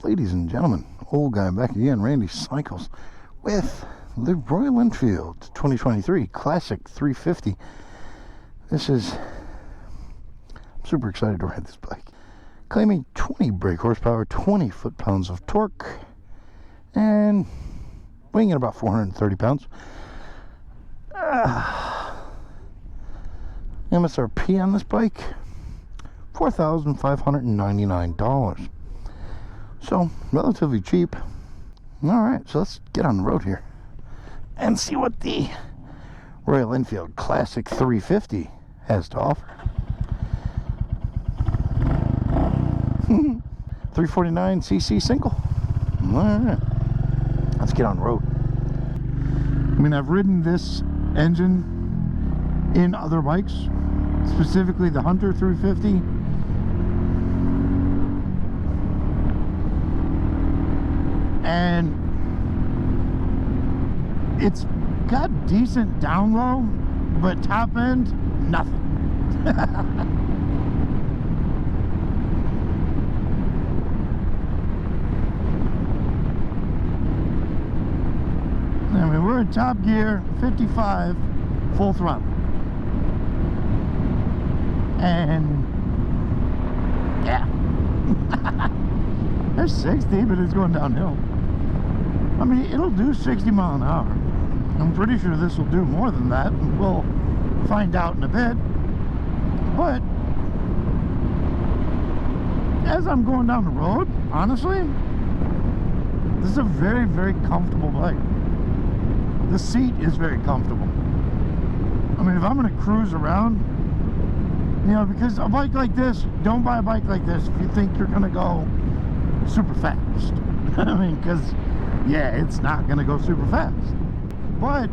Ladies and gentlemen, old guy back again, Randy Cycles, with the Royal Enfield 2023 Classic 350. I'm super excited to ride this bike. Claiming 20 brake horsepower, 20 foot-pounds of torque, and weighing in about 430 pounds. MSRP on this bike, $4,599. So, relatively cheap. Alright, so let's get on the road here and see what the Royal Enfield Classic 350 has to offer. 349cc single. Alright, let's get on the road. I mean, I've ridden this engine in other bikes, specifically the Hunter 350. And it's got decent down low, but top end, nothing. I mean, we're in top gear, 55, full throttle. And yeah. There's 60, but it's going downhill. I mean, it'll do 60 mile an hour. I'm pretty sure this will do more than that. We'll find out in a bit. But as I'm going down the road, honestly, this is a very, very comfortable bike. The seat is very comfortable. I mean, if I'm going to cruise around, you know, because a bike like this, don't buy a bike like this if you think you're going to go super fast. I mean, because yeah, it's not gonna go super fast, but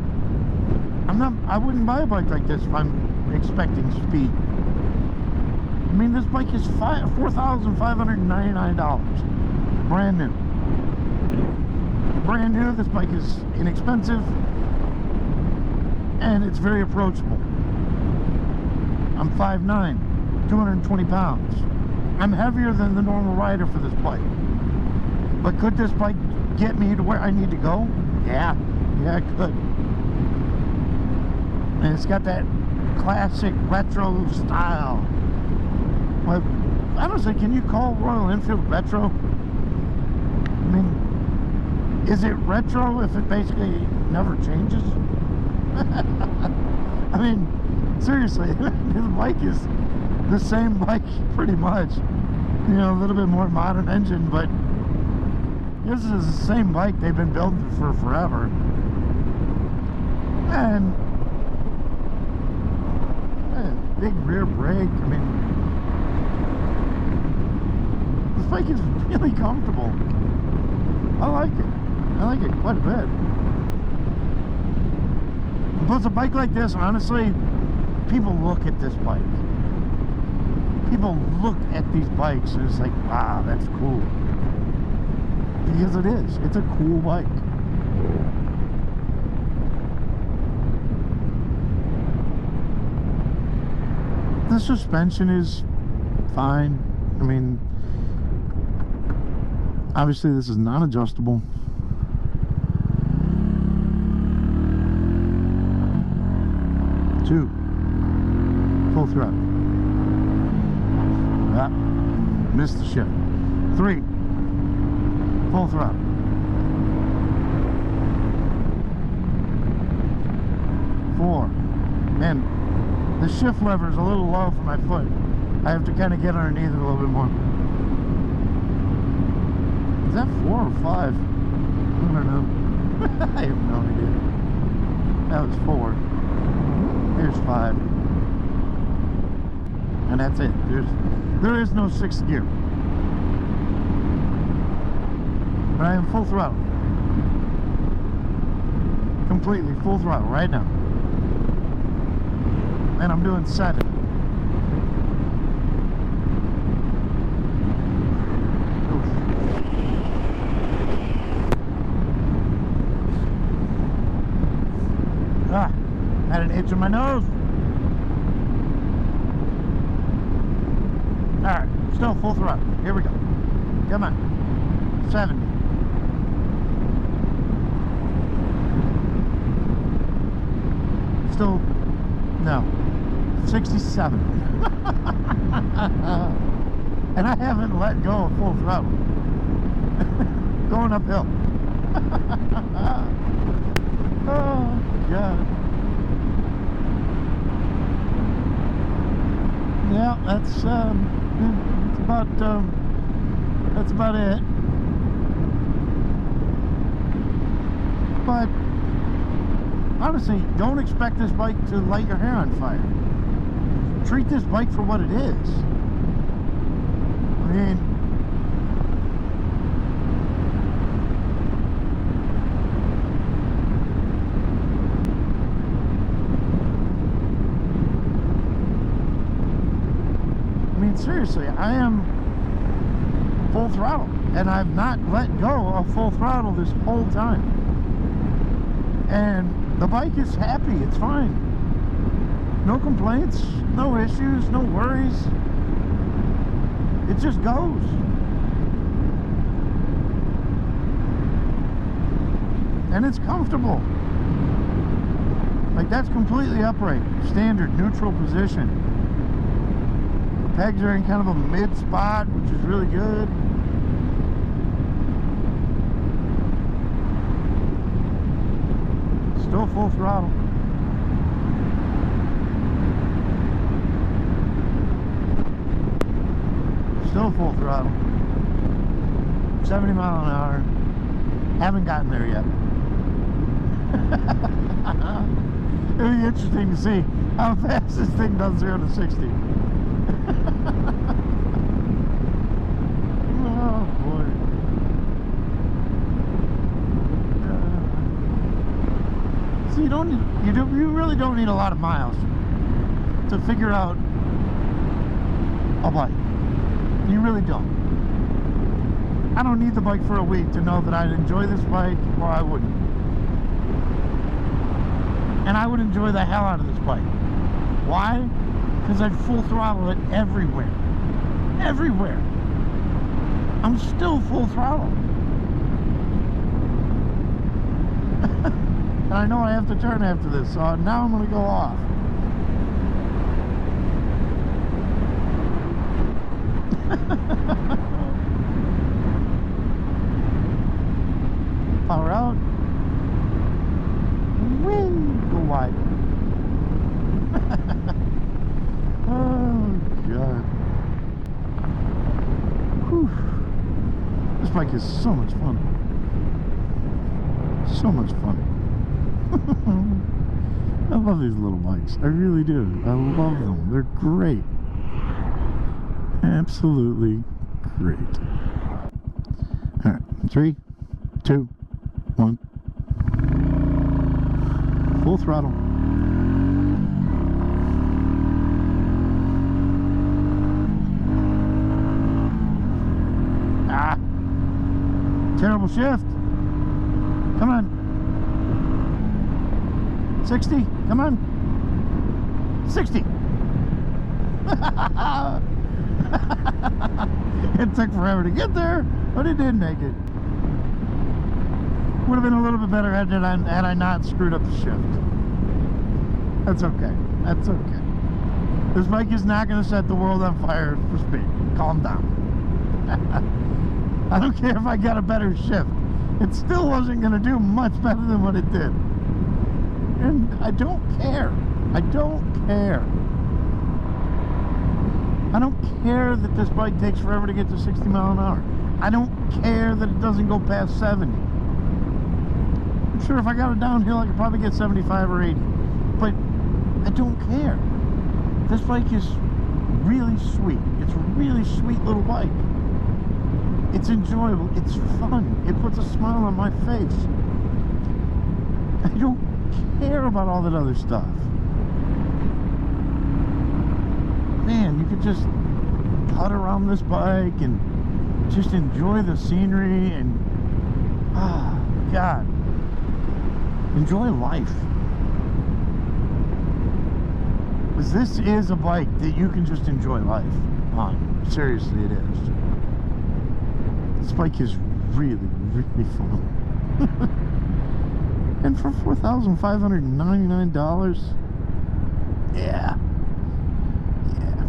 I wouldn't buy a bike like this if I'm expecting speed. I mean, this bike is $4,599 brand new. This bike is inexpensive and it's very approachable. I'm 5'9", 220 pounds. I'm heavier than the normal rider for this bike. But could this bike get me to where I need to go? Yeah, it could. And it's got that classic retro style. But honestly, can you call Royal Enfield retro? I mean, is it retro if it basically never changes? I mean, seriously, this bike is the same bike pretty much. You know, a little bit more modern engine, but this is the same bike they've been building for forever. And big rear brake. I mean, this bike is really comfortable. I like it. I like it quite a bit. Plus, a bike like this, honestly, people look at this bike. People look at these bikes and it's like, wow, that's cool. Because it is. It's a cool bike. The suspension is fine. I mean, obviously this is not adjustable. Two, full throttle. Ah, missed the shift. 3, full throttle. 4, man, the shift lever is a little low for my foot. I have to kind of get underneath it a little bit more. Is that 4 or 5? I don't know. I have no idea. That was 4. Here's 5. And that's it. There is no 6th gear. But I am full throttle. Completely full throttle right now. And I'm doing 7. Had an itch in my nose. Alright, still full throttle. Here we go. Come on. 70. Still, no, 67. And I haven't let go of full throttle. Going uphill. Oh, God. Yeah, that's about it. But honestly, don't expect this bike to light your hair on fire. Treat this bike for what it is. I mean, seriously, I am full throttle, and I've not let go of full throttle this whole time. And the bike is happy, it's fine. No complaints, no issues, no worries. It just goes. And it's comfortable. Like, that's completely upright, standard, neutral position. The pegs are in kind of a mid spot, which is really good. Still full throttle. Still full throttle. 70 mile an hour. Haven't gotten there yet. It'll be interesting to see how fast this thing does 0 to 60. Oh boy. So you really don't need a lot of miles to figure out a bike. You really don't. I don't need the bike for a week to know that I'd enjoy this bike, or I wouldn't. And I would enjoy the hell out of this bike. Why? Because I'd full throttle it everywhere. Everywhere. I'm still full throttle. And I know I have to turn after this, so now I'm going to go off. Power out. Whee! Go wide. Oh, God. Whew. This bike is so much fun. So much fun. I love these little bikes. I really do. I love them. They're great. Absolutely great. All right. 3, 2, 1. Full throttle. Ah. Terrible shift. Come on. 60. Come on. 60. It took forever to get there, but it did make it. Would have been a little bit better had I not screwed up the shift. That's okay. That's okay. This bike is not going to set the world on fire for speed. Calm down. I don't care if I got a better shift. It still wasn't going to do much better than what it did. And I don't care. I don't care. I don't care that this bike takes forever to get to 60 mile an hour. I don't care that it doesn't go past 70. I'm sure if I got it downhill, I could probably get 75 or 80. But I don't care. This bike is really sweet. It's a really sweet little bike. It's enjoyable. It's fun. It puts a smile on my face. I don't care about all that other stuff. Man, you could just putt around this bike and just enjoy the scenery and, oh, God, enjoy life. Because this is a bike that you can just enjoy life on. Seriously, it is. This bike is really, really fun. And for $4,599, yeah. Yeah.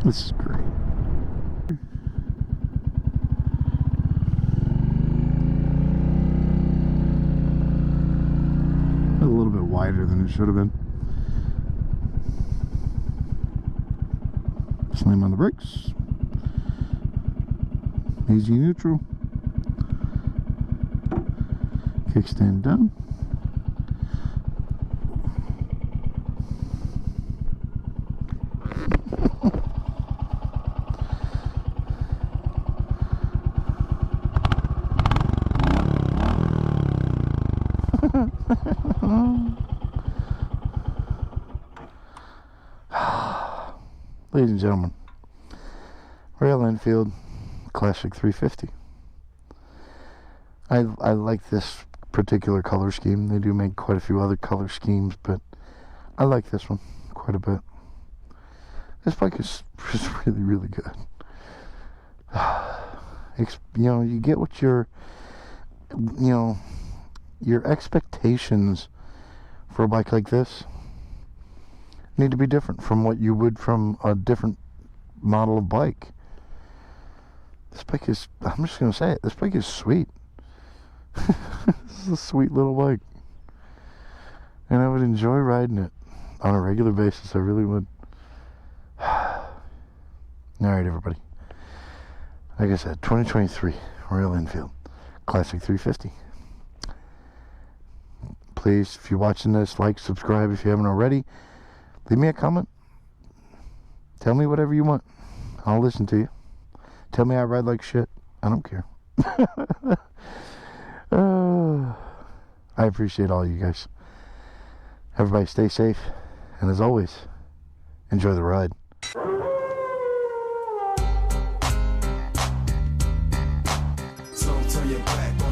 This is great. A little bit wider than it should have been. Slam on the brakes. Easy neutral. Kickstand down. Ladies and gentlemen, Royal Enfield Classic 350. I like this particular color scheme. They do make quite a few other color schemes, but I like this one quite a bit. This bike is really, really good. You know, you get what your expectations for a bike like this need to be different from what you would from a different model of bike. This bike is, I'm just going to say it, this bike is sweet. This is a sweet little bike. And I would enjoy riding it on a regular basis. I really would. Alright, everybody. Like I said, 2023 Royal Enfield Classic 350. Please, if you're watching this, like, subscribe if you haven't already. Leave me a comment. Tell me whatever you want. I'll listen to you. Tell me I ride like shit. I don't care. I appreciate all you guys. Everybody stay safe. And as always, enjoy the ride. So turn your back.